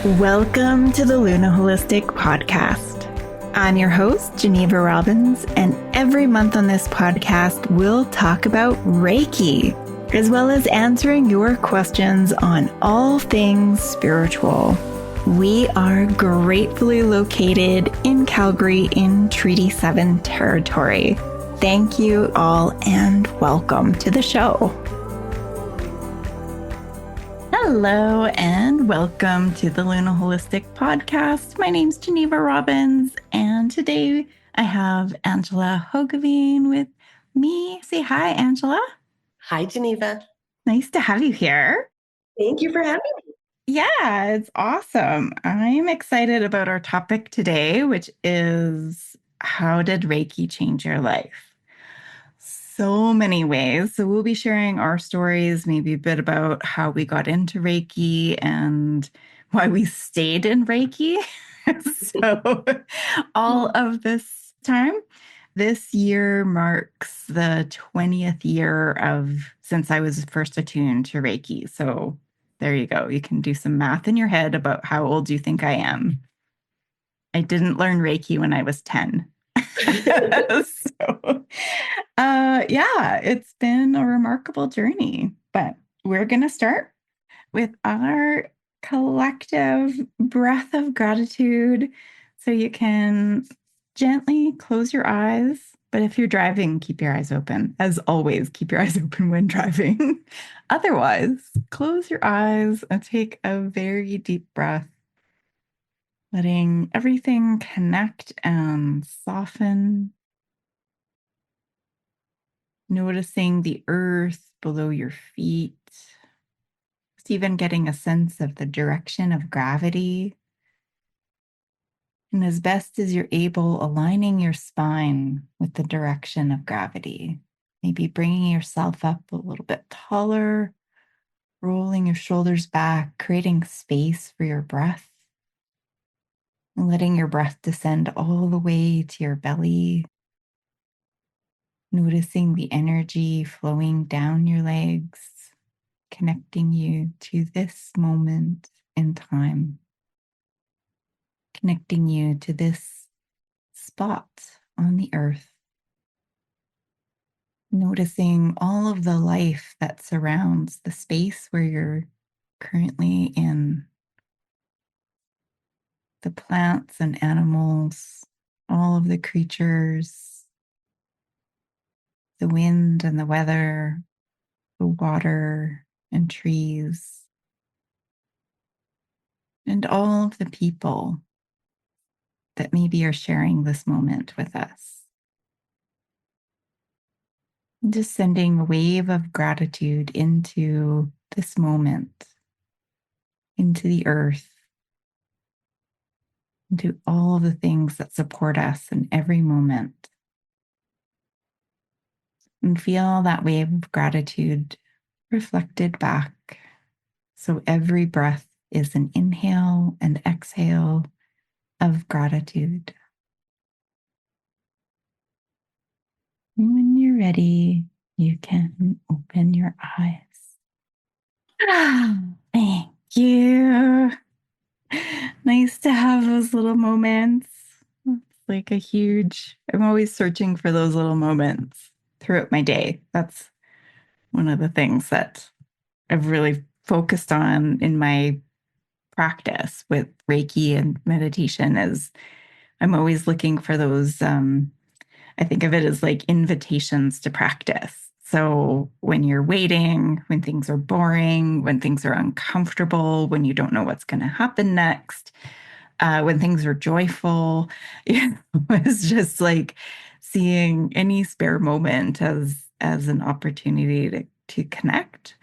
Welcome to the Luna Holistic Podcast. I'm your host, Geneva Robbins, and every month on this podcast, we'll talk about Reiki, as well as answering your questions on all things spiritual. We are gratefully located in Calgary in Treaty 7 territory. Thank you all and welcome to the show. Hello and welcome to the Luna Holistic Podcast. My name's Geneva Robbins, and today I have Angela Hogeveen with me. Say hi, Angela. Hi, Geneva. Nice to have you here. Thank you for having me. Yeah, it's awesome. I'm excited about our topic today, which is how did Reiki change your life? So many ways. So we'll be sharing our stories, maybe a bit about how we got into Reiki and why we stayed in Reiki. So all of this time, this year marks the 20th year of since I was first attuned to Reiki. So there you go. You can do some math in your head about how old you think I am. I didn't learn Reiki when I was 10. So, yeah, it's been a remarkable journey, but we're going to start with our collective breath of gratitude. So you can gently close your eyes, but if you're driving, keep your eyes open. As always, keep your eyes open when driving. Otherwise, close your eyes and take a very deep breath, letting everything connect and soften. Noticing the earth below your feet, just even getting a sense of the direction of gravity. And as best as you're able, aligning your spine with the direction of gravity. Maybe bringing yourself up a little bit taller, rolling your shoulders back, creating space for your breath. And letting your breath descend all the way to your belly. Noticing the energy flowing down your legs, connecting you to this moment in time, connecting you to this spot on the earth, noticing all of the life that surrounds the space where you're currently in, the plants and animals, all of the creatures, the wind and the weather, the water and trees, and all of the people that maybe are sharing this moment with us. Just sending a wave of gratitude into this moment, into the earth, into all of the things that support us in every moment. And feel that wave of gratitude reflected back. So every breath is an inhale and exhale of gratitude. And when you're ready, you can open your eyes. Thank you. Nice to have those little moments. It's like I'm always searching for those little moments throughout my day. That's one of the things that I've really focused on in my practice with Reiki and meditation is I'm always looking for those, I think of it as like invitations to practice. So when you're waiting, when things are boring, when things are uncomfortable, when you don't know what's going to happen next, when things are joyful, it's just like seeing any spare moment as an opportunity to connect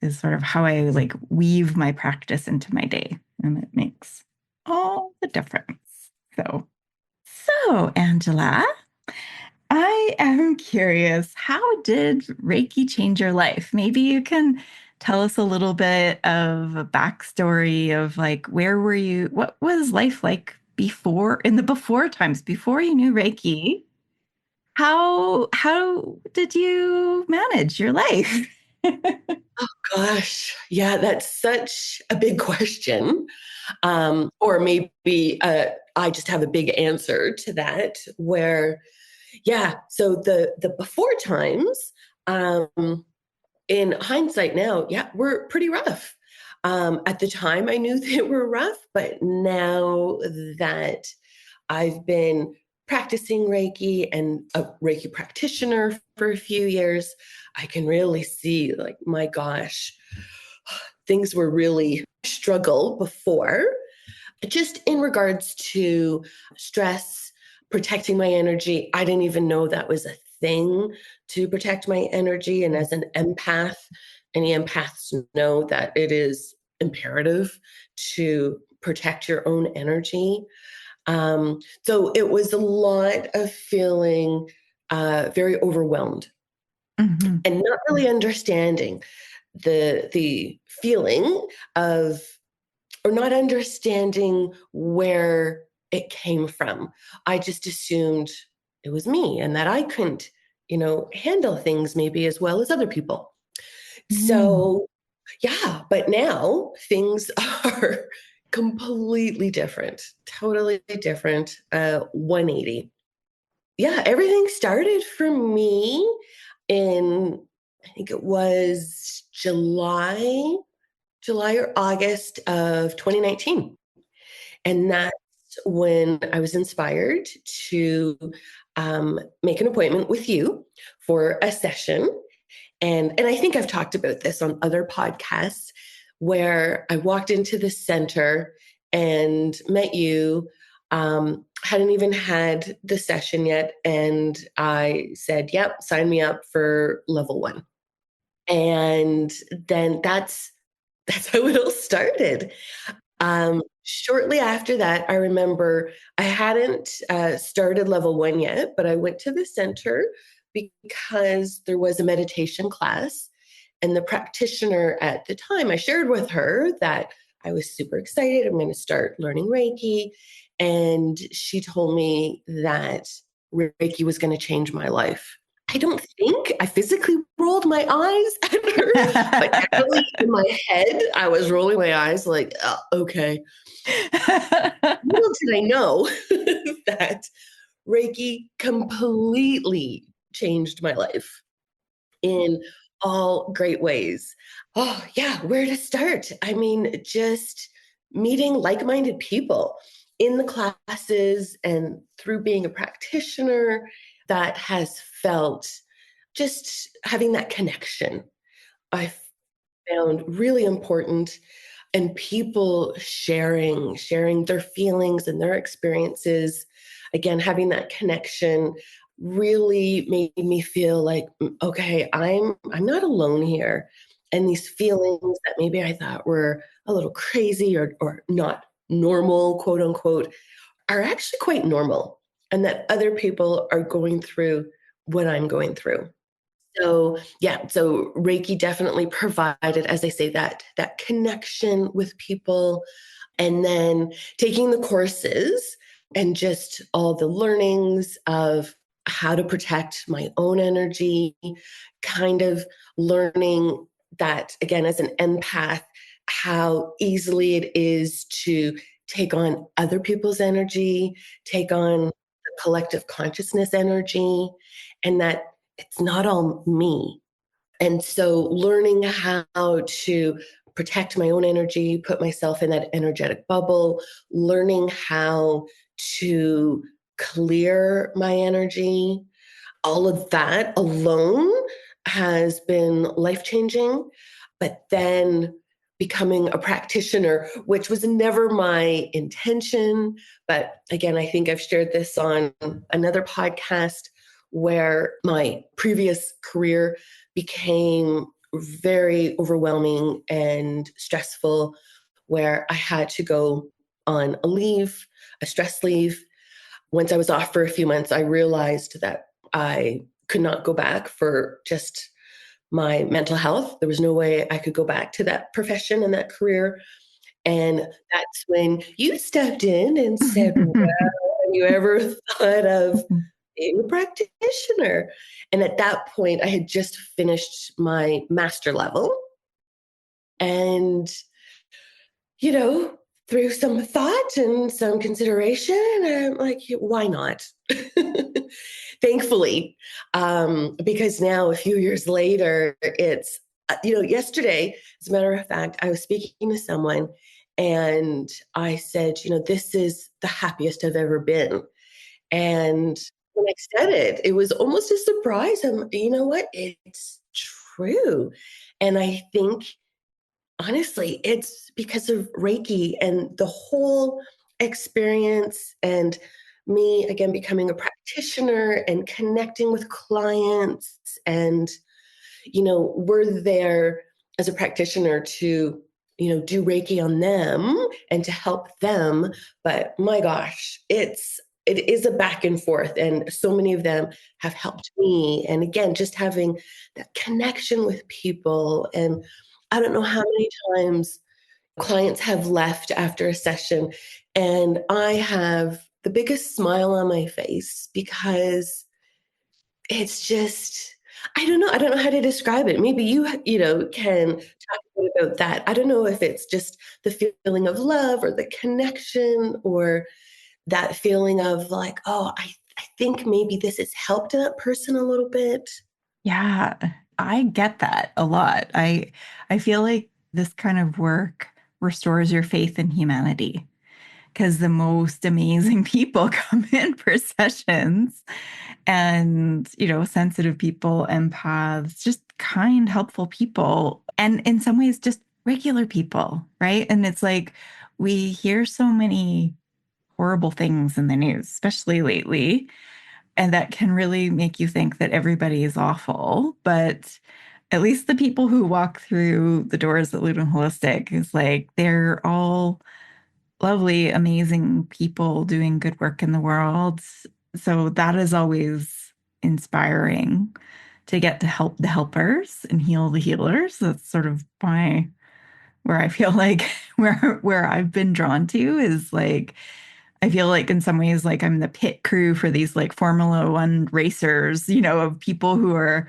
is sort of how I like weave my practice into my day, and it makes all the difference. So Angela, I am curious, how did Reiki change your life? Maybe you can tell us a little bit of a backstory of like, where were you? What was life like in the before times, before you knew Reiki? How did you manage your life? Gosh, yeah, that's such a big question. Or maybe I just have a big answer to that. Where, yeah, so the before times, um, in hindsight now, yeah, were pretty rough. At the time, I knew they were rough, but now that I've been practicing Reiki and a Reiki practitioner for a few years, I can really see, like, my gosh, things were really struggle before, just in regards to stress, protecting my energy. I didn't even know that was a thing, to protect my energy. And as an empath, any empaths know that it is imperative to protect your own energy. So it was a lot of feeling very overwhelmed Mhm. and not really understanding the feeling of, or not understanding where it came from. I just assumed it was me and that I couldn't, handle things maybe as well as other people. Mm. So, yeah, but now things are completely different, totally different, 180. Yeah, everything started for me in, I think it was July or August of 2019. And that's when I was inspired to make an appointment with you for a session. And I think I've talked about this on other podcasts, where I walked into the center and met you. Hadn't even had the session yet. And I said, yep, sign me up for level one. And then that's how it all started. Shortly after that, I remember I hadn't started level one yet, but I went to the center because there was a meditation class. And the practitioner at the time, I shared with her that I was super excited. I'm going to start learning Reiki. And she told me that Reiki was going to change my life. I don't think I physically rolled my eyes at her, but definitely in my head, I was rolling my eyes like, okay. Little did I know that Reiki completely changed my life in all great ways. Oh, yeah, where to start? I mean, just meeting like minded people in the classes and through being a practitioner that has felt, just having that connection, I found really important, and people sharing their feelings and their experiences, again having that connection, really made me feel like, okay, I'm not alone here. And these feelings that maybe I thought were a little crazy or not normal, quote unquote, are actually quite normal, and that other people are going through what I'm going through. So, yeah, so Reiki definitely provided, as I say, that connection with people, and then taking the courses and just all the learnings of how to protect my own energy, kind of learning that, again, as an empath, how easily it is to take on other people's energy, take on the collective consciousness energy, and that it's not all me. And so learning how to protect my own energy, put myself in that energetic bubble, learning how to clear my energy, all of that alone has been life changing. But then becoming a practitioner, which was never my intention. But again, I think I've shared this on another podcast, where my previous career became very overwhelming and stressful, where I had to go on a leave, a stress leave. Once I was off for a few months, I realized that I could not go back for just my mental health. There was no way I could go back to that profession and that career. And that's when you stepped in and said, well, have you ever thought of being a practitioner? And at that point, I had just finished my master level. And, you know, through some thought and some consideration, I'm like, why not? Thankfully, because now a few years later, it's, yesterday, as a matter of fact, I was speaking to someone and I said, this is the happiest I've ever been. And when I said it, it was almost a surprise. You know what? It's true. And I think, honestly, it's because of Reiki and the whole experience, and me, again, becoming a practitioner and connecting with clients. And, we're there as a practitioner to, do Reiki on them and to help them. But my gosh, it is a back and forth. And so many of them have helped me. And again, just having that connection with people. And I don't know how many times clients have left after a session, and I have the biggest smile on my face because it's just, I don't know how to describe it. Maybe can talk a bit about that. I don't know if it's just the feeling of love or the connection or that feeling of like, oh, I think maybe this has helped that person a little bit. Yeah, I get that a lot. I feel like this kind of work restores your faith in humanity because the most amazing people come in for sessions and, sensitive people, empaths, just kind, helpful people, and in some ways just regular people, right? And it's like we hear so many horrible things in the news, especially lately, and that can really make you think that everybody is awful. But at least the people who walk through the doors at Lumen Holistic is like they're all lovely, amazing people doing good work in the world. So that is always inspiring to get to help the helpers and heal the healers. That's sort of my where I feel like where I've been drawn to is like I feel like in some ways like I'm the pit crew for these like Formula One racers, of people who are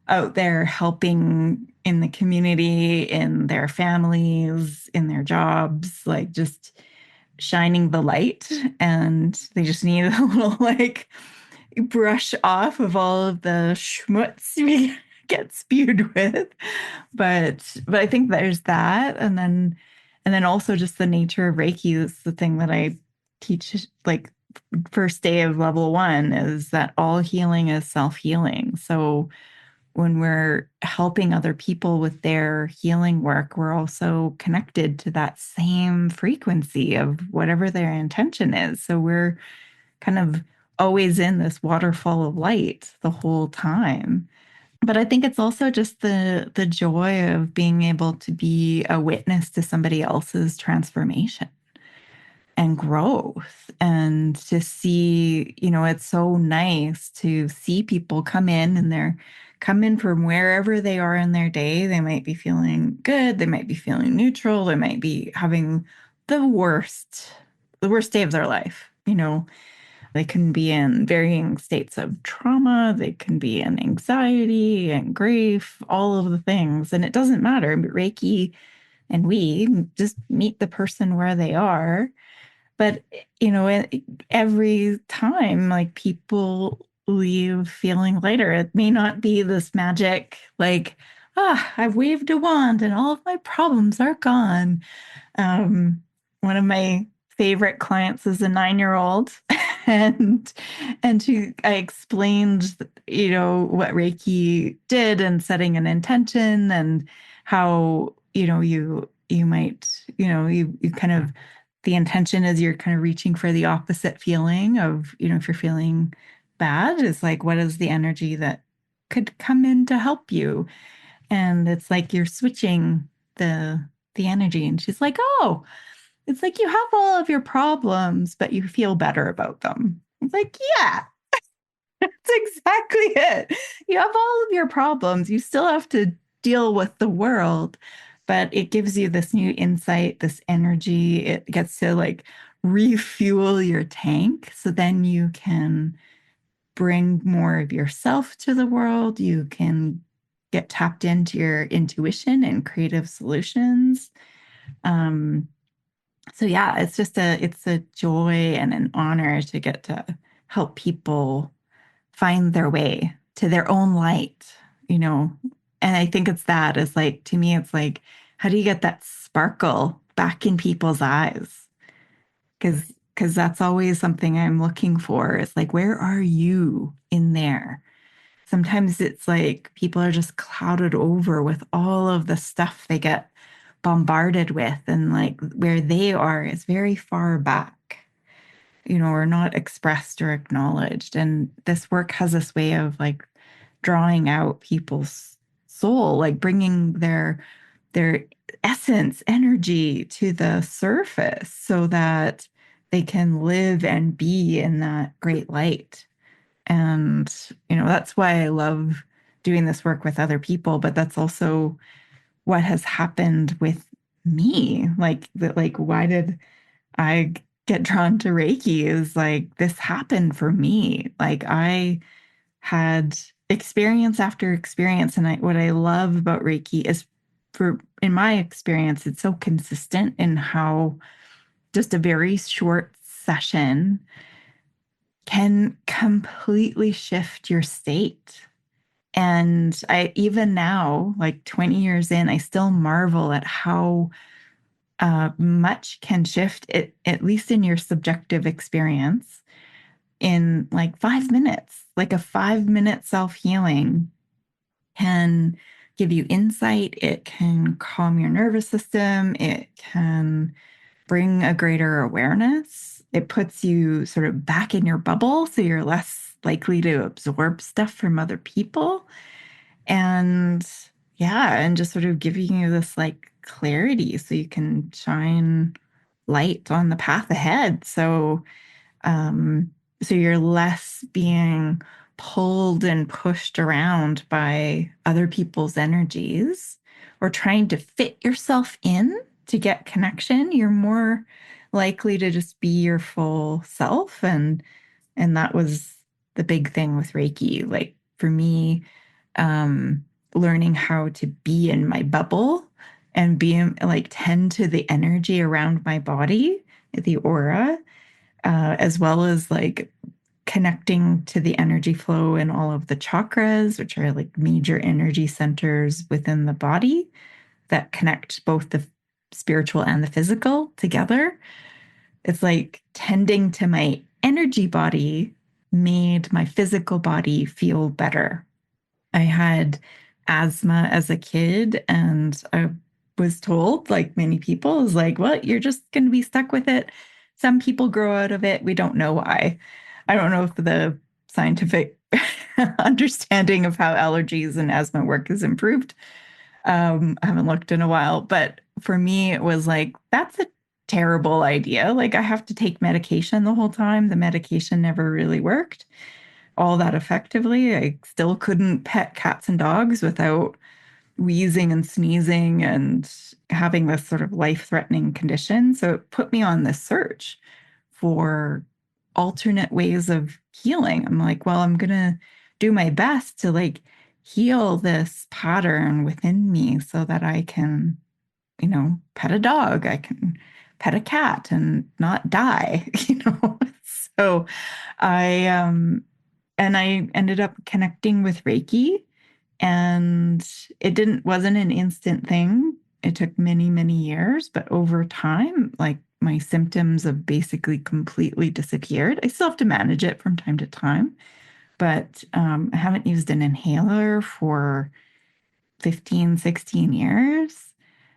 out there helping in the community, in their families, in their jobs, like just shining the light. And they just need a little like brush off of all of the schmutz we get spewed with. But I think there's that. And then also just the nature of Reiki is the thing that I teach like first day of level one is that all healing is self-healing. So when we're helping other people with their healing work, we're also connected to that same frequency of whatever their intention is. So we're kind of always in this waterfall of light the whole time. But I think it's also just the joy of being able to be a witness to somebody else's transformation and growth and to see, it's so nice to see people come in and they're come in from wherever they are in their day. They might be feeling good, they might be feeling neutral, they might be having the worst day of their life. They can be in varying states of trauma, they can be in anxiety and grief, all of the things. And it doesn't matter. Reiki and we just meet the person where they are. But, every time, like people leave feeling lighter. It may not be this magic, like, I've waved a wand and all of my problems are gone. Um, One of my favorite clients is a 9-year-old, and I explained, what Reiki did and setting an intention and how, you might, you kind of the intention is you're kind of reaching for the opposite feeling of, if you're feeling bad, is like, what is the energy that could come in to help you? And it's like you're switching the energy. And she's like, oh, it's like you have all of your problems, but you feel better about them. It's like, yeah, that's exactly it. You have all of your problems. You still have to deal with the world, but it gives you this new insight, this energy. It gets to like refuel your tank. So then you can bring more of yourself to the world. You can get tapped into your intuition and creative solutions. Um, so yeah, it's a joy and an honor to get to help people find their way to their own light, you know. And I think it's that is like to me, it's like, how do you get that sparkle back in people's eyes? Because that's always something I'm looking for. It's like, where are you in there? Sometimes it's like people are just clouded over with all of the stuff they get bombarded with, and like where they are is very far back, or not expressed or acknowledged. And this work has this way of like drawing out people's soul, like bringing their essence, energy to the surface so that they can live and be in that great light. And, that's why I love doing this work with other people, but that's also what has happened with me. Why did I get drawn to Reiki is like this happened for me. Like I had experience after experience. And what I love about Reiki is in my experience, it's so consistent in how just a very short session can completely shift your state. And I, even now, like 20 years in, I still marvel at how much can shift it, at least in your subjective experience, in like 5 minutes. Like a 5 minute self healing can give you insight. It can calm your nervous system. It can bring a greater awareness. It puts you sort of back in your bubble, so you're less likely to absorb stuff from other people. And yeah, and just sort of giving you this like clarity so you can shine light on the path ahead. Um, so you're less being pulled and pushed around by other people's energies or trying to fit yourself in to get connection. You're more likely to just be your full self. And that was the big thing with Reiki. Like for me, um, learning how to be in my bubble and be like tend to the energy around my body, the aura, as well as like connecting to the energy flow in all of the chakras, which are like major energy centers within the body that connect both the spiritual and the physical together. It's like tending to my energy body made my physical body feel better. I had asthma as a kid, and I was told, like many people, is like, well, you're just going to be stuck with it. Some people grow out of it. We don't know why. I don't know if the scientific understanding of how allergies and asthma work has improved. I haven't looked in a while, but for me, it was like, that's a terrible idea. Like, I have to take medication the whole time. The medication never really worked all that effectively. I still couldn't pet cats and dogs without wheezing and sneezing and having this sort of life-threatening condition. So it put me on this search for alternate ways of healing. I'm like, well, I'm going to do my best to like heal this pattern within me so that I can, pet a dog, I can pet a cat and not die. So I ended up connecting with Reiki, and it wasn't an instant thing. It took many, many years, but over time, like my symptoms have basically completely disappeared. I still have to manage it from time to time, but I haven't used an inhaler for 15, 16 years.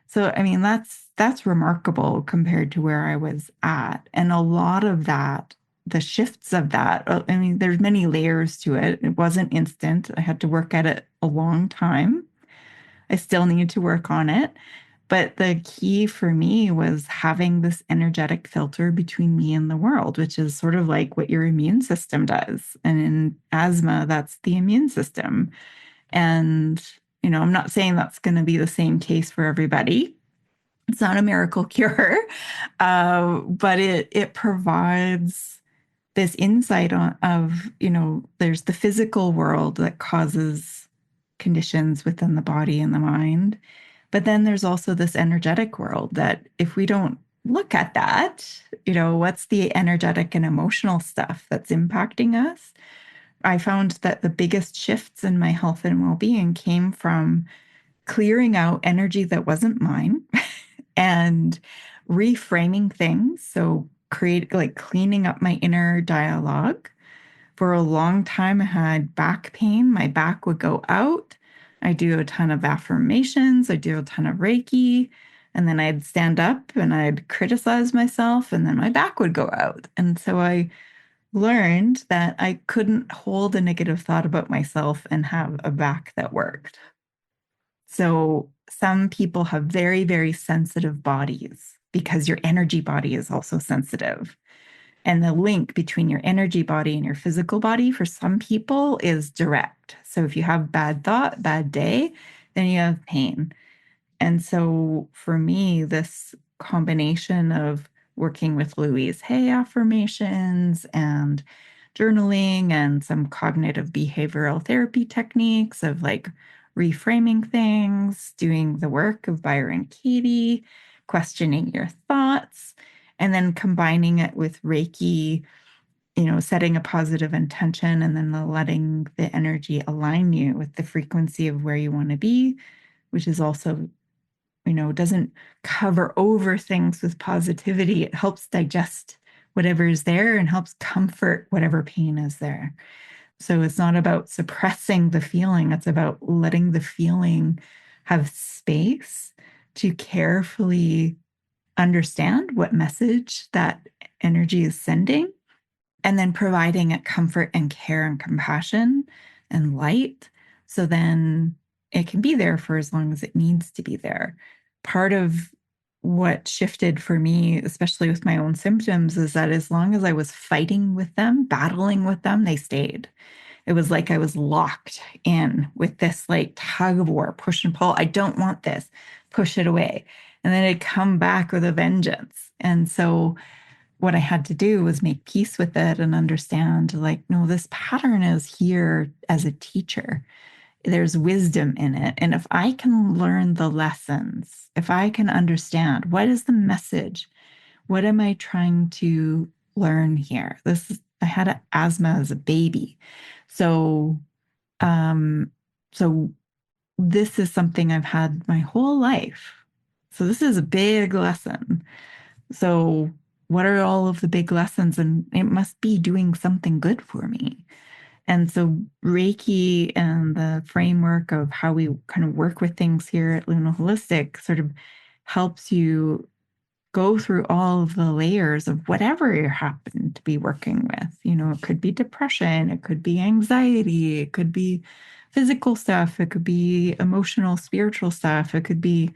So, I mean, that's remarkable compared to where I was at. And a lot of that, the shifts of that, I mean, there's many layers to it. It wasn't instant. I had to work at it a long time. I still need to work on it. But the key for me was having this energetic filter between me and the world, which is sort of like what your immune system does. And in asthma, that's the immune system. And, I'm not saying that's going to be the same case for everybody. It's not a miracle cure, but it provides this insight there's the physical world that causes conditions within the body and the mind. But then there's also this energetic world that if we don't look at that, what's the energetic and emotional stuff that's impacting us? I found that the biggest shifts in my health and well-being came from clearing out energy that wasn't mine and reframing things. So cleaning up my inner dialogue. For a long time, I had back pain. My back would go out. I do a ton of affirmations. I do a ton of Reiki. And then I'd stand up and I'd criticize myself, and then my back would go out. And so I learned that I couldn't hold a negative thought about myself and have a back that worked. So some people have very, very sensitive bodies because your energy body is also sensitive. And the link between your energy body and your physical body for some people is direct. So if you have bad thought, bad day, then you have pain. And so for me, this combination of working with Louise Hay affirmations and journaling and some cognitive behavioral therapy techniques of like reframing things, doing the work of Byron Katie, questioning your thoughts, and then combining it with Reiki, setting a positive intention and then letting the energy align you with the frequency of where you want to be, which is also doesn't cover over things with positivity. It helps digest whatever is there and helps comfort whatever pain is there. So it's not about suppressing the feeling, it's about letting the feeling have space to carefully understand what message that energy is sending, and then providing it comfort and care and compassion and light. So then it can be there for as long as it needs to be there. Part of what shifted for me, especially with my own symptoms, is that as long as I was fighting with them, battling with them, they stayed. It was like I was locked in with this like tug of war, push and pull. I don't want this, push it away. And then it'd come back with a vengeance. And so what I had to do was make peace with it and understand like, no, this pattern is here as a teacher. There's wisdom in it. And if I can learn the lessons, if I can understand what is the message, what am I trying to learn here? I had asthma as a baby. So, um, so this is something I've had my whole life. So this is a big lesson. So, what are all of the big lessons? And it must be doing something good for me. And so, Reiki and the framework of how we kind of work with things here at Luna Holistic sort of helps you go through all of the layers of whatever you happen to be working with. It could be depression, it could be anxiety, it could be physical stuff, it could be emotional, spiritual stuff, it could be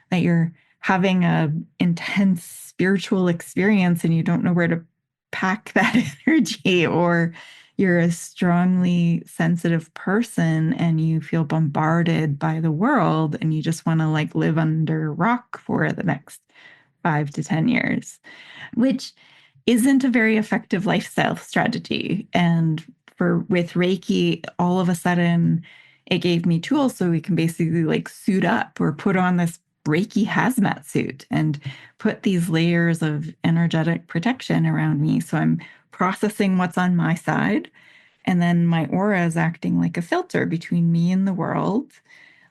that you're having a intense spiritual experience and you don't know where to pack that energy, or you're a strongly sensitive person and you feel bombarded by the world and you just want to like live under a rock for the next 5 to 10 years, which isn't a very effective lifestyle strategy. And with Reiki, all of a sudden it gave me tools so we can basically like suit up or put on this Reiki hazmat suit and put these layers of energetic protection around me. So I'm processing what's on my side. And then my aura is acting like a filter between me and the world,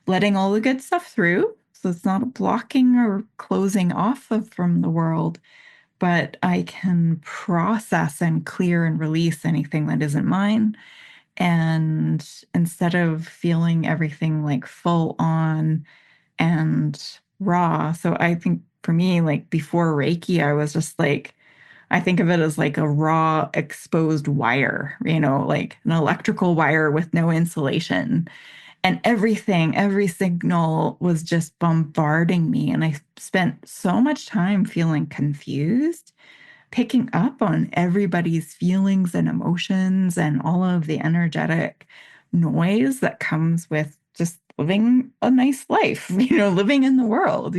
letting all the good stuff through. So it's not blocking or closing off from the world, but I can process and clear and release anything that isn't mine. And instead of feeling everything like full on and raw. So I think for me, like before Reiki, I was just like, I think of it as like a raw exposed wire, like an electrical wire with no insulation. And everything, every signal was just bombarding me. And I spent so much time feeling confused, picking up on everybody's feelings and emotions and all of the energetic noise that comes with just living a nice life, living in the world,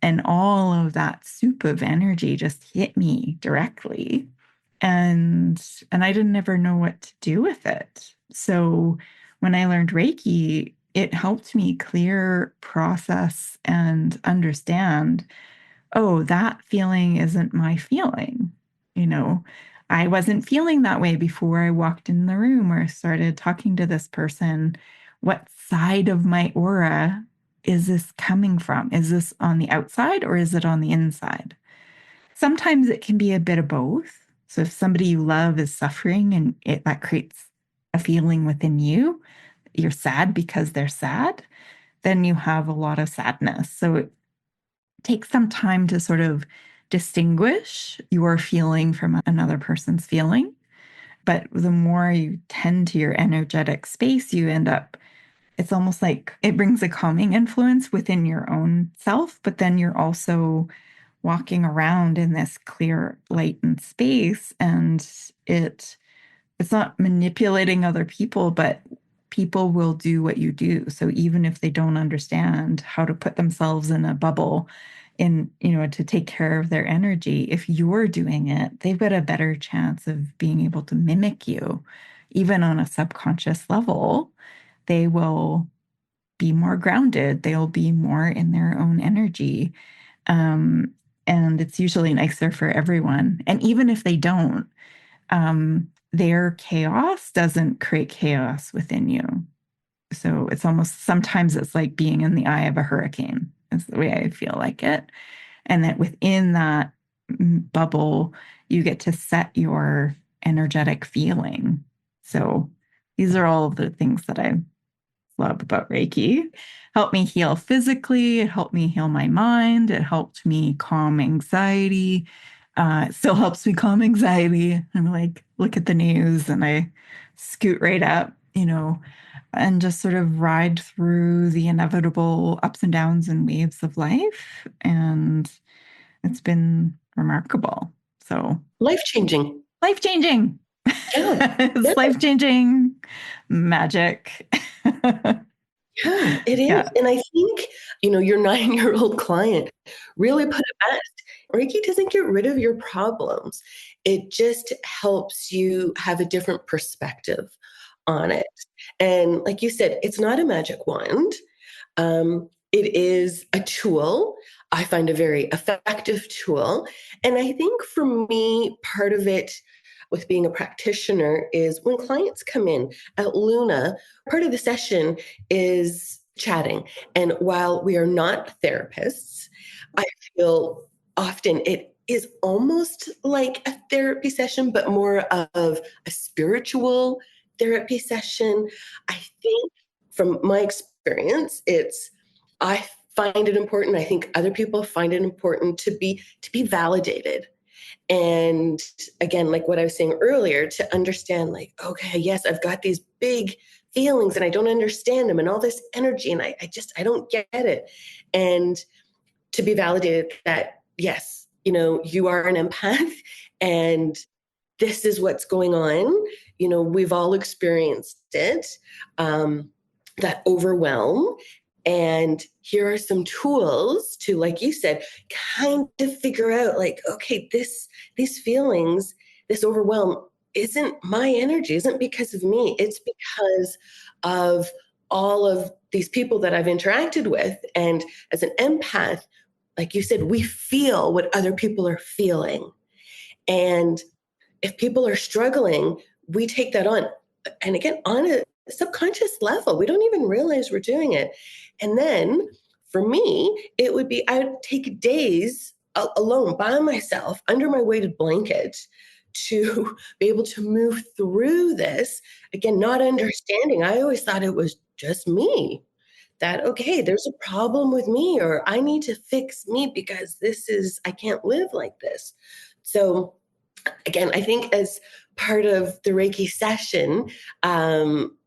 and all of that soup of energy just hit me directly. And I didn't ever know what to do with it. So when I learned Reiki, it helped me clear, process, and understand, oh, that feeling isn't my feeling. You know, I wasn't feeling that way before I walked in the room or started talking to this person. What side of my aura is this coming from? Is this on the outside or is it on the inside? Sometimes it can be a bit of both. So if somebody you love is suffering and that creates a feeling within you, you're sad because they're sad, then you have a lot of sadness. So it takes some time to sort of distinguish your feeling from another person's feeling. But the more you tend to your energetic space, you end up, it's almost like it brings a calming influence within your own self, but then you're also walking around in this clear light and space, and it's not manipulating other people, but people will do what you do. So even if they don't understand how to put themselves in a bubble in, to take care of their energy, if you're doing it, they've got a better chance of being able to mimic you. Even on a subconscious level, they will be more grounded, they'll be more in their own energy. Um, and it's usually nicer for everyone. And even if they don't, their chaos doesn't create chaos within you. So it's almost sometimes it's like being in the eye of a hurricane, is the way I feel like it. And that within that bubble, you get to set your energetic feeling. So these are all of the things that I love about Reiki. Helped me heal physically. It helped me heal my mind. It helped me calm anxiety. It still helps me calm anxiety. I'm like, look at the news and I scoot right up, and just sort of ride through the inevitable ups and downs and waves of life. And it's been remarkable. So Life-changing. life changing. Yeah. Yeah. It's life changing magic. Yeah, it is. Yeah. And I think, your 9-year-old client really put it best. Reiki doesn't get rid of your problems. It just helps you have a different perspective on it. And like you said, it's not a magic wand. It is a tool. I find a very effective tool. And I think for me, part of it with being a practitioner is when clients come in at Luna, part of the session is chatting. And while we are not therapists, I feel often it is almost like a therapy session, but more of a spiritual therapy session. I think from my experience, I find it important. I think other people find it important to be validated. And again, like what I was saying earlier, to understand, like, okay, yes, I've got these big feelings and I don't understand them and all this energy and I don't get it. And to be validated that, yes, you are an empath and this is what's going on. We've all experienced it, that overwhelm. And here are some tools to, like you said, kind of figure out, like, okay, these feelings, this overwhelm isn't my energy, isn't because of me. It's because of all of these people that I've interacted with. And as an empath, like you said, we feel what other people are feeling. And if people are struggling, we take that on. And again, on a subconscious level, we don't even realize we're doing it. And then for me, it would be I would take days alone by myself under my weighted blanket to be able to move through this. Again, not understanding. I always thought it was just me. That, okay, there's a problem with me, or I need to fix me because I can't live like this. So again, I think as part of the Reiki session,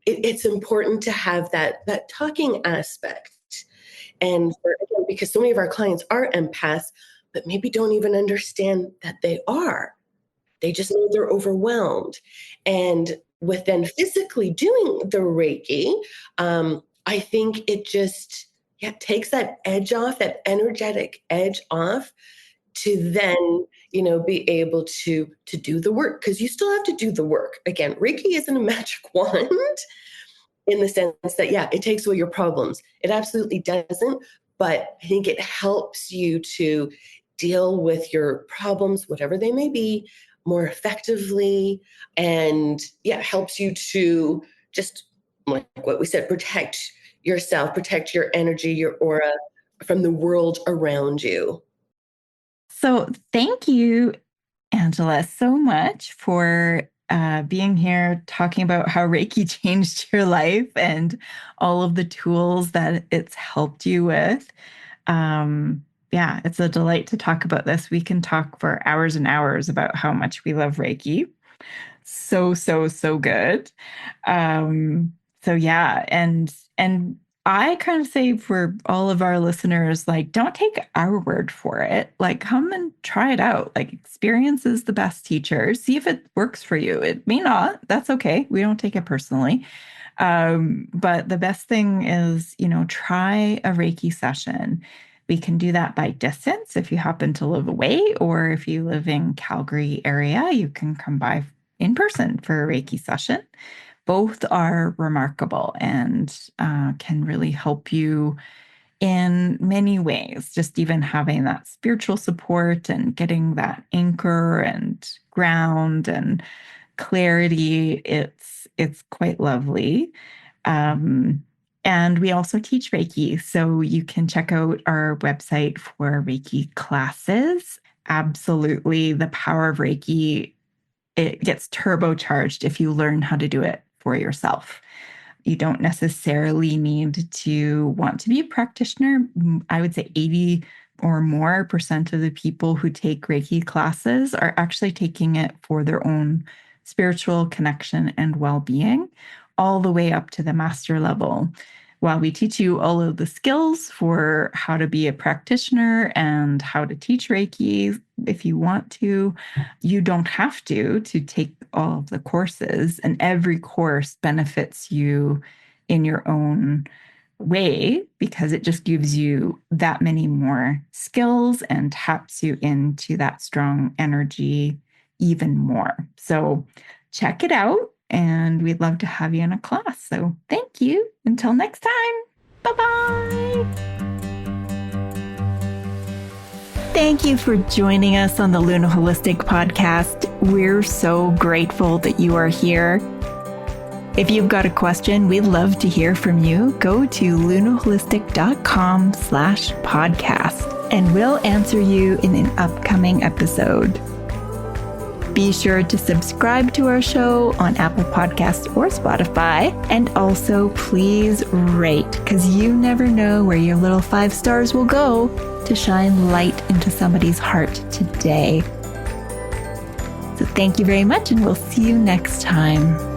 it's important to have that talking aspect. And again, because so many of our clients are empaths, but maybe don't even understand that they are. They just know they're overwhelmed. And with then physically doing the Reiki, I think it just takes that edge off, that energetic edge off, to then be able to do the work, because you still have to do the work. Again, Reiki isn't a magic wand. in the sense that, yeah, it takes away your problems. It absolutely doesn't. But I think it helps you to deal with your problems, whatever they may be, more effectively. And yeah, helps you to just, like what we said, protect yourself, protect your energy, your aura from the world around you. So thank you, Angela, so much for being here talking about how Reiki changed your life and all of the tools that it's helped you with. Yeah, it's a delight to talk about this. We can talk for hours and hours about how much we love Reiki. So, so, so good. Um, so yeah, and I kind of say for all of our listeners, like, don't take our word for it. Like, come and try it out. Like, experience is the best teacher. See if it works for you. It may not. That's okay. We don't take it personally. But the best thing is, try a Reiki session. We can do that by distance if you happen to live away, or if you live in Calgary area, you can come by in person for a Reiki session. Both are remarkable and can really help you in many ways. Just even having that spiritual support and getting that anchor and ground and clarity, it's quite lovely. Um, and we also teach Reiki, so you can check out our website for Reiki classes. Absolutely, the power of Reiki, it gets turbocharged if you learn how to do it for yourself. You don't necessarily need to want to be a practitioner. I would say 80 or more percent of the people who take Reiki classes are actually taking it for their own spiritual connection and well-being, all the way up to the master level. While we teach you all of the skills for how to be a practitioner and how to teach Reiki, if you want to, you don't have to take all of the courses, and every course benefits you in your own way because it just gives you that many more skills and taps you into that strong energy even more. So check it out, and we'd love to have you in a class. So thank you. Until next time. Bye-bye. Thank you for joining us on the Luna Holistic Podcast. We're so grateful that you are here. If you've got a question, we'd love to hear from you. Go to lunaholistic.com/podcast and we'll answer you in an upcoming episode. Be sure to subscribe to our show on Apple Podcasts or Spotify. And also please rate, because you never know where your little 5 stars will go to shine light into somebody's heart today. So thank you very much, and we'll see you next time.